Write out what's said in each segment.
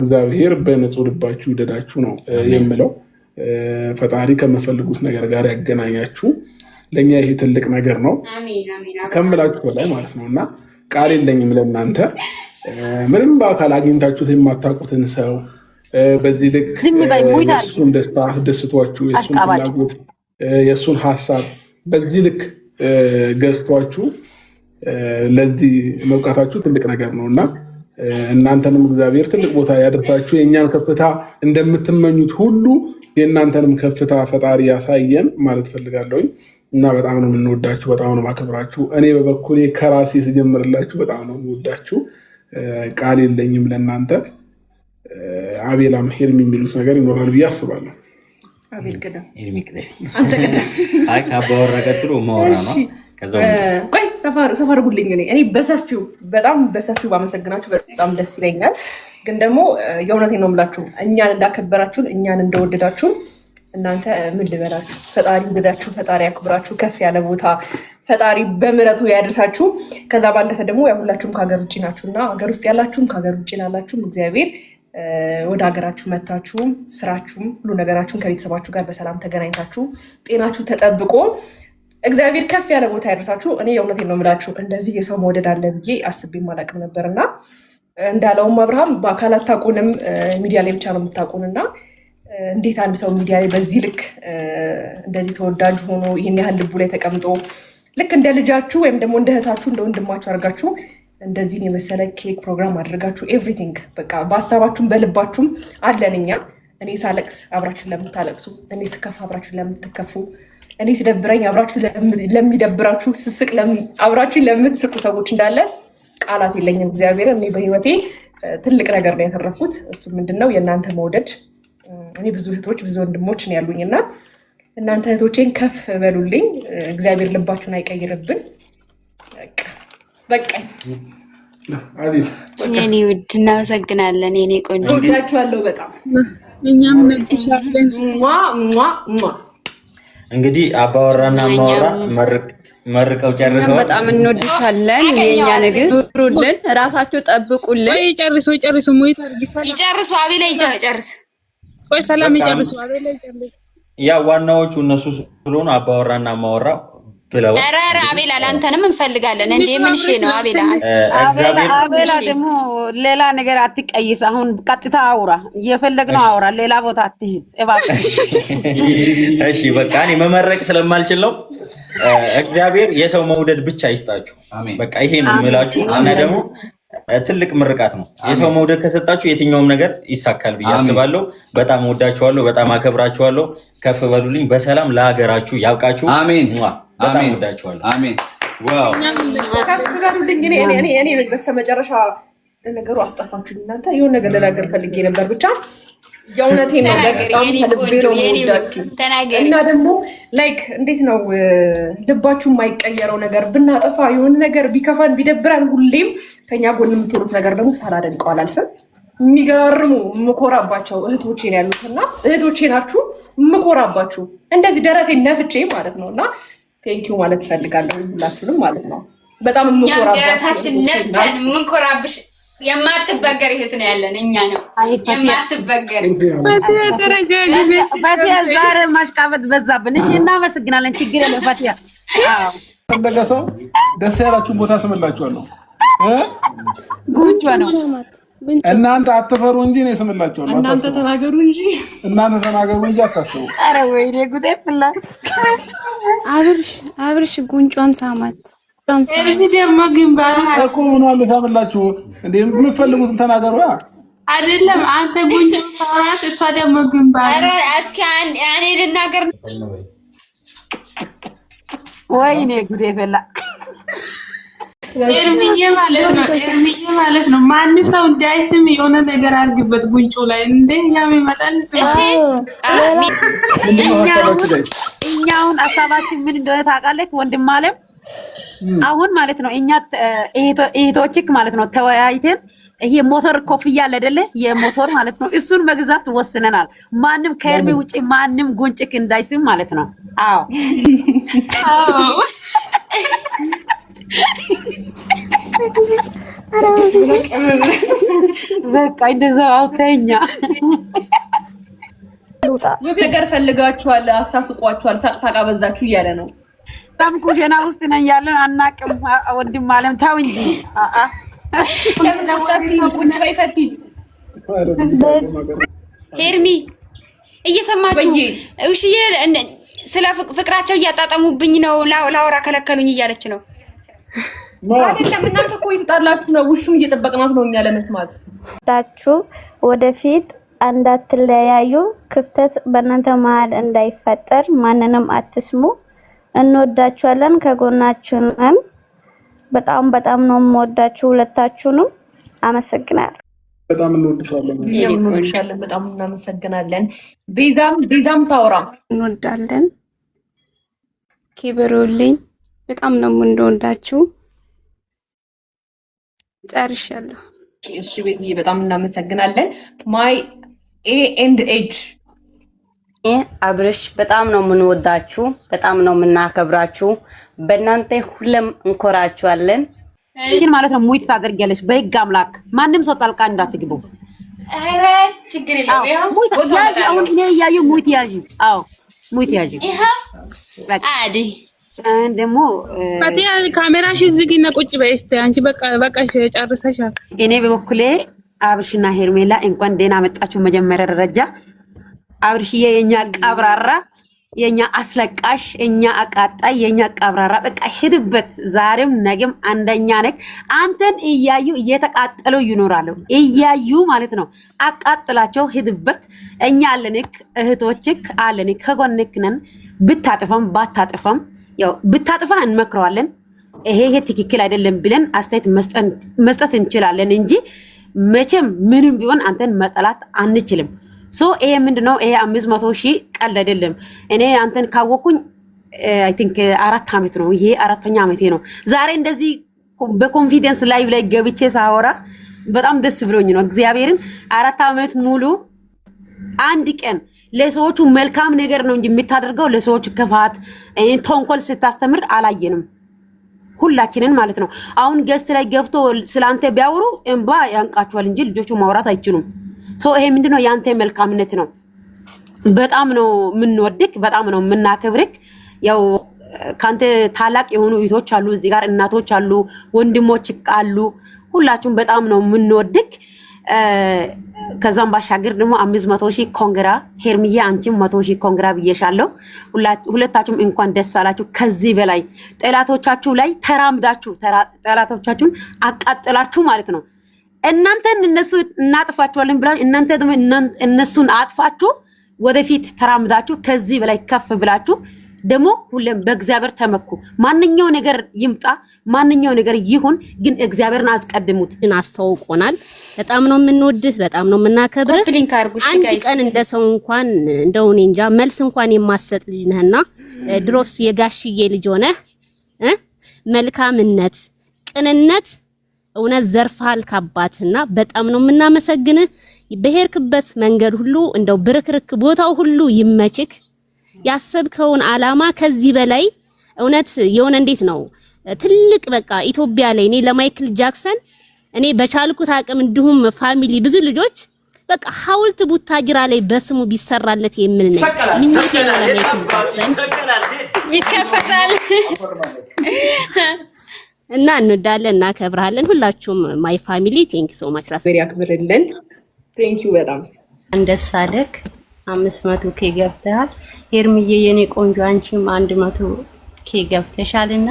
እግዚአብሔር በንጹህ ልባችሁ ይውደዳችሁ ነው የምለው። ፈጣሪ ከምፈልጉት ነገር ጋር ያገናኛችሁ። ለእኛ ይሄ ትልቅ ነገር ነው ከምላችሁ በላይ ማለት ነው። እና ቃል የለኝም ለእናንተ። ምንም በአካል አግኝታችሁት የማታውቁትን ሰው በዚህ ልክ የእሱን ደስታ አስደስቷችሁ የእሱን ፍላጎት የእሱን ሀሳብ በዚህ ልክ ገዝቷችሁ ለዚህ መብቃታችሁ ትልቅ ነገር ነው እና እናንተንም እግዚአብሔር ትልቅ ቦታ ያደርሳችሁ። የእኛን ከፍታ እንደምትመኙት ሁሉ የእናንተንም ከፍታ ፈጣሪ ያሳየን ማለት ፈልጋለሁኝ እና በጣም ነው የምንወዳችሁ፣ በጣም ነው ማከብራችሁ። እኔ በበኩሌ ከራሴ ስጀምርላችሁ በጣም ነው የምወዳችሁ። ቃል የለኝም ለእናንተ። አቤላም ሄርሚ የሚሉት ነገር ይኖራል ብዬ አስባለሁ። አቤል ቅደም ከአባወራ ቀጥሎ ማወራ ነው። ቆይ ሰፋር ጉልኝ እኔ በጣም በሰፊው ባመሰግናችሁ በጣም ደስ ይለኛል። ግን ደግሞ የእውነቴን ነው የምላችሁ እኛን እንዳከበራችሁን እኛን እንደወደዳችሁን እናንተ ምን ልበላችሁ፣ ፈጣሪ ውደዳችሁ፣ ፈጣሪ ያክብራችሁ፣ ከፍ ያለ ቦታ ፈጣሪ በምሕረቱ ያደርሳችሁ። ከዛ ባለፈ ደግሞ ሁላችሁም ከሀገር ውጭ ናችሁና ሀገር ውስጥ ያላችሁም ከሀገር ውጭ ላላችሁም እግዚአብሔር ወደ ሀገራችሁ መታችሁም ስራችሁም ሁሉ ነገራችሁን ከቤተሰባችሁ ጋር በሰላም ተገናኝታችሁ ጤናችሁ ተጠብቆ እግዚአብሔር ከፍ ያለ ቦታ ያደርሳችሁ። እኔ የእውነቴን ነው የምላችሁ እንደዚህ የሰው መውደድ አለ ብዬ አስቤም አላውቅም ነበር እና እንዳለውም አብርሃም በአካል አታውቁንም፣ ሚዲያ ላይ ብቻ ነው የምታውቁን እና እንዴት አንድ ሰው ሚዲያ ላይ በዚህ ልክ እንደዚህ ተወዳጅ ሆኖ ይህን ያህል ልቡ ላይ ተቀምጦ ልክ እንደ ልጃችሁ ወይም ደግሞ እንደ እህታችሁ እንደ ወንድማችሁ አድርጋችሁ እንደዚህን የመሰለ ኬክ ፕሮግራም አድርጋችሁ ኤቭሪቲንግ በቃ በሀሳባችሁም በልባችሁም አለን እኛ። እኔ ሳለቅስ አብራችሁን ለምታለቅሱ፣ እኔ ስከፋ አብራችሁን ለምትከፉ፣ እኔ ሲደብረኝ አብራችሁ ለሚደብራችሁ፣ ስስቅ አብራችሁን ለምትስቁ ሰዎች እንዳለ ቃላት የለኝም። እግዚአብሔር እኔ በህይወቴ ትልቅ ነገር ነው ያተረፍኩት። እሱ ምንድነው የእናንተ መውደድ። እኔ ብዙ እህቶች ብዙ ወንድሞች ነው ያሉኝ እና እናንተ እህቶቼን ከፍ በሉልኝ። እግዚአብሔር ልባችሁን አይቀይርብን። በቃ የኔ ውድ እናመሰግናለን። የኔ ቆንጆ ወዳችኋለሁ በጣም እኛም ነግሻለን። እንግዲህ አባወራና ማወራ መርቀው ጨርሰዋል። በጣም እንወድሻለን የኛ ንግስት። ሩልን ራሳችሁ ጠብቁልን። ወይ ጨርሱ ሞይ ይጨርሱ። አቤላ ይጨርስ። ወይ ሰላም ይጨርሱ። አቤላ ይጨርስ። ያ ዋናዎቹ እነሱ ስለሆኑ አባወራና ማወራ ብለው ኧረ አቤላ ላንተንም እንፈልጋለን። እንዴ ምን እሺ ነው አቤላ። አቤላ ደግሞ ሌላ ነገር አትቀይስ። አሁን ቀጥታ አውራ፣ እየፈለግነው አውራ፣ ሌላ ቦታ አትሂድ እባክህ። እሺ በቃ እኔ መመረቅ ስለማልችል ነው። እግዚአብሔር የሰው መውደድ ብቻ ይስጣችሁ። በቃ ይሄ ነው የምላችሁ እና ደግሞ ትልቅ ምርቃት ነው። የሰው መውደድ ከሰጣችሁ የትኛውም ነገር ይሳካል ብዬ አስባለሁ። በጣም ወዳችኋለሁ፣ በጣም አከብራችኋለሁ። ከፍ በሉልኝ። በሰላም ለሀገራችሁ ያብቃችሁ። አሜን። በጣም ወዳችኋለሁ። አሜን። ዋው ከፍ በሉልኝ። እኔ በስተመጨረሻ ለነገሩ አስጠፋችሁ እናንተ። የሆነ ነገር ልናገር ፈልጌ ነበር ብቻ የእውነቴን ነው በጣም ከልቤ ነው የምወዳችሁ እና ደግሞ ላይክ እንዴት ነው ልባችሁ የማይቀየረው ነገር ብናጠፋ የሆነ ነገር ቢከፋን ቢደብራን ሁሌም ከኛ ጎን የምትሆኑት ነገር ደግሞ ሳላደንቀው አላልፍም። የሚገራርሙ የምኮራባቸው እህቶቼ ነው ያሉትና እህቶቼ ናችሁ የምኮራባችሁ እንደዚህ ደረቴን ነፍቼ ማለት ነው እና ቴንኪው ማለት እፈልጋለሁ ሁላችሁንም ማለት ነው። በጣም የምኮራባችሁ ደረታችን ነፍተን የምንኮራብሽ የማትበገር እህት ነው ያለን እኛ ነው የማትበገር። ፈቲያ ዛሬ ማሽቃበጥ በዛብን። እሺ እናመሰግናለን። ችግር የለም ፈቲያ። ፈለገ ሰው ደስ ያላችሁን ቦታ ስምላችኋለሁ። ጉንጯ ነው እናንተ አትፈሩ እንጂ ነው ስምላችኋለሁ። እናንተ ተናገሩ እንጂ አታስቡ። ኧረ ወይኔ ጉዴ ፍላ አብርሽ ጉንጯን ሳማት። እዚህ ደግሞ ግንባሩ እኮ ምን አለ ታበላችሁ እንዴ? የምትፈልጉትን ተናገሩ። አይደለም አንተ ጉንጯን ሳማት፣ እሷ ደግሞ ግንባሩ። ኧረ እስኪ እኔ ልናገር። ወይኔ ጉዴ ፈላ። ኤርሚዬ ማለት ነው ማንም ሰው እንዳይስም የሆነ ነገር አድርግበት ጉንጩ ላይ እንደ ያም ይመጣል። እሺ እኛውን ሀሳባችን ምን እንደሆነ ታውቃለህ ወንድም አለም? አሁን ማለት ነው እኛ እህቶችክ ማለት ነው ተወያይተን ይሄ ሞተር ኮፍያ አለ አይደለ? የሞተር ማለት ነው እሱን መግዛት ወስነናል። ማንም ከኤርሚ ውጪ ማንም ጉንጭክ እንዳይስም ማለት ነው። አዎ በቃ እንደዛ አውተኛ ነገር ፈልጋችኋል፣ አሳስቋችኋል፣ ሳቅሳቃ በዛችሁ እያለ ነው። በጣም ኩሽና ውስጥ ነን ያለን አናቅም። ወንድም አለም ታው እንጂ ቁጭ በይ ፈቲ። ሄርሚ እየሰማችሁ እሺ፣ ስለ ፍቅራቸው እያጣጣሙብኝ ነው፣ ላወራ ከለከሉኝ እያለች ነው። አይደለም እናንተ እኮ የተጣላችሁ ነው። ውሹን እየጠበቅናት ነው እኛ ለመስማት። ዳችሁ ወደፊት እንዳትለያዩ፣ ክፍተት በእናንተ መሀል እንዳይፈጠር ማንንም አትስሙ። እንወዳችኋለን፣ ከጎናችሁ ነን። በጣም በጣም ነው የምወዳችሁ ሁለታችሁንም። አመሰግናለሁ። በጣም እንወድሻለን። በጣም እናመሰግናለን። ቤዛም ታውራ። እንወዳለን፣ ክብሩልኝ። በጣም ነው የምንወዳችሁ። ጨርሻለሁ። እሺ ቤዝዬ በጣም እናመሰግናለን። ማይ ኤ&ኤጅ አብርሽ በጣም ነው የምንወዳችሁ፣ በጣም ነው የምናከብራችሁ። በእናንተ ሁሌም እንኮራችኋለን። ይሄን ማለት ነው ሙይት ታደርጊያለሽ። በህግ አምላክ ማንም ሰው ጣልቃ እንዳትግቡ። ኧረ ችግር የለም። አሁን እኔ እያየሁ ሙይት ያዥ። አዎ ሙይት ያዥ። በቃ አዲ ደግሞ ፈቲያ ካሜራሽ ዝግና ቁጭ በይ እስቲ። አንቺ በቃ ጨርሰሻል። እኔ በበኩሌ አብርሽና ሄርሜላ እንኳን ደህና መጣችሁ። መጀመሪያ ደረጃ አብርሽዬ የኛ ቀብራራ፣ የኛ አስለቃሽ፣ የኛ አቃጣይ፣ የኛ ቀብራራ በቃ ሄድበት። ዛሬም ነገም አንደኛ ነክ። አንተን እያዩ እየተቃጠሉ ይኖራሉ። እያዩ ማለት ነው። አቃጥላቸው፣ ሄድበት። እኛ አለንክ፣ እህቶችክ አለንክ፣ ከጎንክ ነን። ብታጥፈም ባታጥፈም ያው ብታጥፋ እንመክረዋለን። ይሄ ትክክል አይደለም ብለን አስተያየት መስጠት እንችላለን እንጂ መቼም ምንም ቢሆን አንተን መጠላት አንችልም። ሶ ይሄ ምንድነው? ይሄ 500,000 ቀልድ አይደለም። እኔ አንተን ካወኩኝ አይ ቲንክ 4 አመት ነው። ይሄ 4ኛ አመቴ ነው። ዛሬ እንደዚህ በኮንፊደንስ ላይቭ ላይ ገብቼ ሳወራ በጣም ደስ ብሎኝ ነው። እግዚአብሔርን 4 አመት ሙሉ አንድ ቀን ለሰዎቹ መልካም ነገር ነው እንጂ የምታደርገው ለሰዎች ክፋት ተንኮል ስታስተምር አላየንም። ሁላችንን ማለት ነው። አሁን ገስት ላይ ገብቶ ስላንተ ቢያወሩ እንባ ያንቃቸዋል እንጂ ልጆቹ ማውራት አይችሉም። ሶ ይሄ ምንድነው? ያንተ መልካምነት ነው። በጣም ነው የምንወድክ፣ በጣም ነው የምናከብርክ። ያው ካንተ ታላቅ የሆኑ እህቶች አሉ፣ እዚህ ጋር እናቶች አሉ፣ ወንድሞች አሉ። ሁላችሁም በጣም ነው የምንወድክ። ከዛም ባሻገር ደግሞ 500,000 ኮንግራ ሄርሚዬ፣ አንቺም 100,000 ኮንግራ ብዬሻለሁ። ሁለታችሁም እንኳን ደስ አላችሁ። ከዚህ በላይ ጠላቶቻችሁ ላይ ተራምዳችሁ ጠላቶቻችሁን አቃጥላችሁ ማለት ነው። እናንተን እነሱ እናጥፋቸዋለን ብላችሁ እናንተ ደግሞ እነሱን አጥፋችሁ ወደፊት ተራምዳችሁ ከዚህ በላይ ከፍ ብላችሁ ደግሞ ሁሌም በእግዚአብሔር ተመኩ። ማንኛው ነገር ይምጣ፣ ማንኛው ነገር ይሁን፣ ግን እግዚአብሔርን አስቀድሙት። አስተዋውቆናል። በጣም ነው የምንወድህ፣ በጣም ነው የምናከብርህ። አንድ ቀን እንደ ሰው እንኳን እንደው እኔ እንጃ መልስ እንኳን የማሰጥ ልጅ ነህና ድሮስ የጋሽዬ ልጅ ሆነህ መልካምነት፣ ቅንነት፣ እውነት ዘርፋል ካባትና በጣም ነው የምናመሰግንህ። በሄርክበት መንገድ ሁሉ እንደው ብርክርክ ቦታው ሁሉ ይመችክ። ያሰብከውን አላማ ከዚህ በላይ እውነት የሆነ እንዴት ነው ትልቅ በቃ ኢትዮጵያ ላይ እኔ ለማይክል ጃክሰን እኔ በቻልኩት አቅም እንዲሁም ፋሚሊ ብዙ ልጆች በቃ ሐውልት ቡታጅራ ላይ በስሙ ቢሰራለት የሚል ነው ምኞቴ ነው። ለማይክል ጃክሰን ይከፈታል እና እንወዳለን፣ እናከብራለን። ሁላችሁም ማይ ፋሚሊ ቴንክ ሶ ማች ራስ ያክብርልን። ቴንክ ዩ በጣም እንደሳለክ 500K ገብተሃል። ሄርሚዬ የኔ ቆንጆ አንቺም 100K ገብተሻልና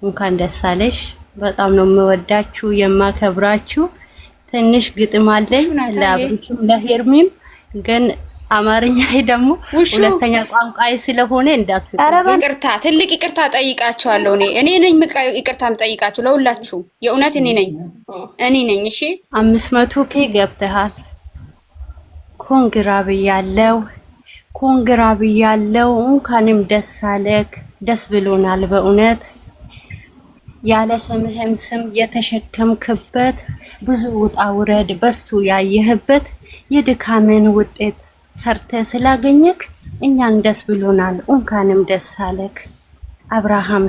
እንኳን ደስ አለሽ። በጣም ነው የምወዳችሁ የማከብራችሁ። ትንሽ ግጥም አለኝ ለአብሩሽም ለሄርሚም፣ ግን አማርኛ ደግሞ ሁለተኛ ቋንቋዬ ስለሆነ እንዳትስቁ። ይቅርታ፣ ትልቅ ይቅርታ ጠይቃችኋለሁ። እኔ ነኝ ይቅርታ የምጠይቃችሁ ለሁላችሁ። የእውነት እኔ ነኝ። እሺ 500K ገብተሃል። ኮንግራ ብያለው። እንኳንም ደስ አለክ። ደስ ብሎናል በእውነት። ያለ ስምህም ስም የተሸከምክበት ብዙ ውጣ ውረድ በሱ ያየህበት የድካምን ውጤት ሰርተ ስላገኘክ እኛን ደስ ብሎናል። እንኳንም ደስ አለክ። አብርሃም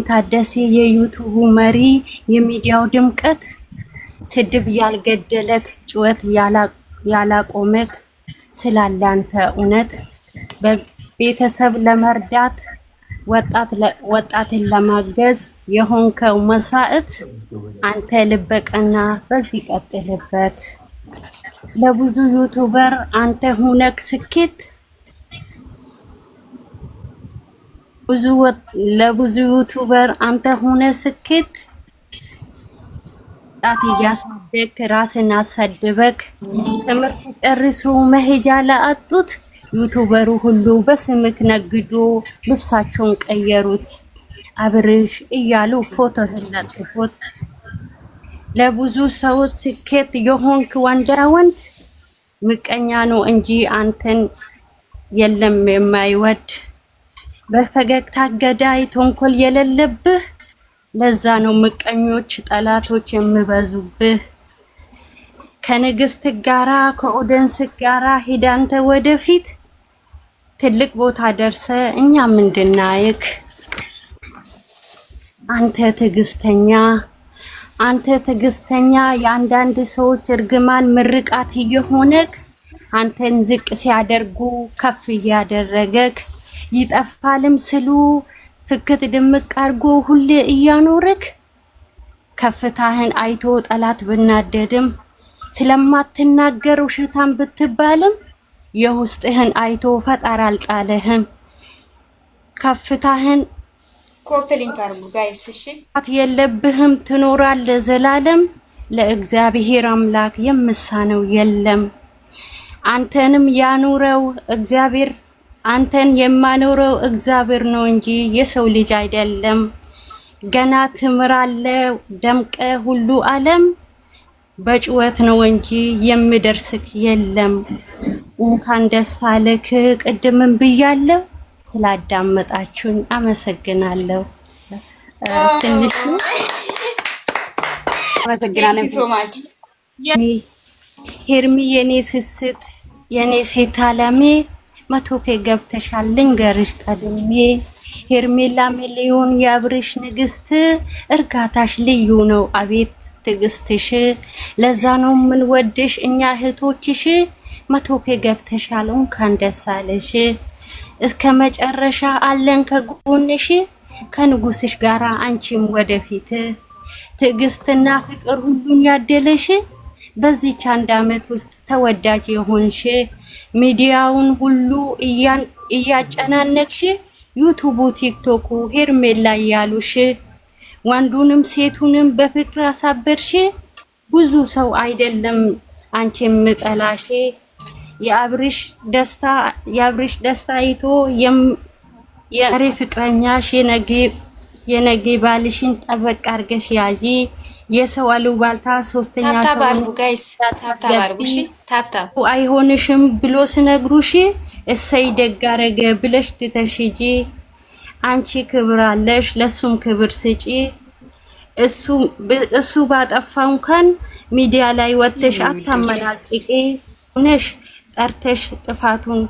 ታደሴ የዩቱቡ መሪ የሚዲያው ድምቀት ስድብ ያልገደለክ ጩኸት ያላቆመክ ስላላንተ እውነት በቤተሰብ ለመርዳት ወጣትን ለማገዝ የሆንከው መስዋዕት አንተ ልበቀና በዚህ ቀጥልበት። ለብዙ ዩቱበር አንተ ሁነክ ስኬት ለብዙ ዩቱበር አንተ ሁነ ስኬት ጣት እያሳደግክ ራስን አሳድበክ ትምህርት ጨርሶ መሄጃ ላጡት ዩቱበሩ ሁሉ በስምክ ነግዶ ልብሳቸውን ቀየሩት አብርሽ እያሉ ፎቶህን ለጥፎት። ለብዙ ሰዎች ስኬት የሆንክ ወንድ ምቀኛ ነው እንጂ አንተን የለም የማይወድ በፈገግታ ገዳይ ተንኮል የሌለብህ ለዛ ነው ምቀኞች ጠላቶች የሚበዙብህ። ከንግስት ጋራ ከኦደንስ ጋራ ሄዳንተ ወደፊት ትልቅ ቦታ ደርሰ እኛ ምንድናይክ አንተ ትዕግስተኛ የአንዳንድ ሰዎች እርግማን ምርቃት እየሆነክ አንተን ዝቅ ሲያደርጉ ከፍ እያደረገክ ይጠፋልም ስሉ ፍክት ድምቅ አርጎ ሁሌ እያኖርክ ከፍታህን አይቶ ጠላት ብናደድም ስለማትናገር ውሸታም ብትባልም የውስጥህን አይቶ ፈጣሪ አልጣለህም። ከፍታህን ኮፕሊንግ አርጉ ጋይስ እሺ። የለብህም ትኖራለህ ዘላለም ለእግዚአብሔር አምላክ የምሳነው የለም። አንተንም ያኑረው እግዚአብሔር አንተን የማኖረው እግዚአብሔር ነው እንጂ የሰው ልጅ አይደለም። ገና ትምራለህ ደምቀ ሁሉ ዓለም በጭወት ነው እንጂ የሚደርስክ የለም። እንኳን ደስ አለክ ቅድምም ብያለሁ። ስላዳመጣችሁኝ አመሰግናለሁ። ትንሽ ሄርሚ የኔ ስስት የኔ ሴት አለሜ መቶኬ ገብተሻል ልንገርሽ ቀድሜ ሄርሜላ ሚሊዮን የአብርሽ ንግስት እርጋታሽ ልዩ ነው አቤት ትግስትሽ ለዛ ነው ምን ወድሽ እኛ እህቶችሽ መቶኬ ገብተሻል እንኳን ደስ አለሽ እስከ መጨረሻ አለን ከጎንሽ ከንጉስሽ ጋራ አንቺም ወደፊት ትግስትና ፍቅር ሁሉን ያደለሽ በዚህ አንድ አመት ውስጥ ተወዳጅ የሆንሽ ሚዲያውን ሁሉ እያጨናነቅሽ ዩቲዩቡ ቲክቶኩ ሄርሜላ ያሉሽ ወንዱንም ሴቱንም በፍቅር አሳበርሽ ብዙ ሰው አይደለም አንቺ ምጠላሽ የአብርሽ ደስታ አይቶ የሬ ፍቅረኛሽ የነገ ባልሽን ጠበቅ አርገሽ ያዢ የሰው አሉባልታ ሶስተኛ ሰው ታታባርጉ ጋይስ ታታባርጉ እሺ ታታ አይሆንሽም ብሎ ስነግሩሽ እሰይ ደጋረገ ብለሽ ትተሽጂ አንቺ ክብር አለሽ ለሱም ክብር ስጪ እሱ ባጠፋው እንኳን ሚዲያ ላይ ወጥተሽ አታመናጭቂ ነሽ ጠርተሽ ጥፋቱን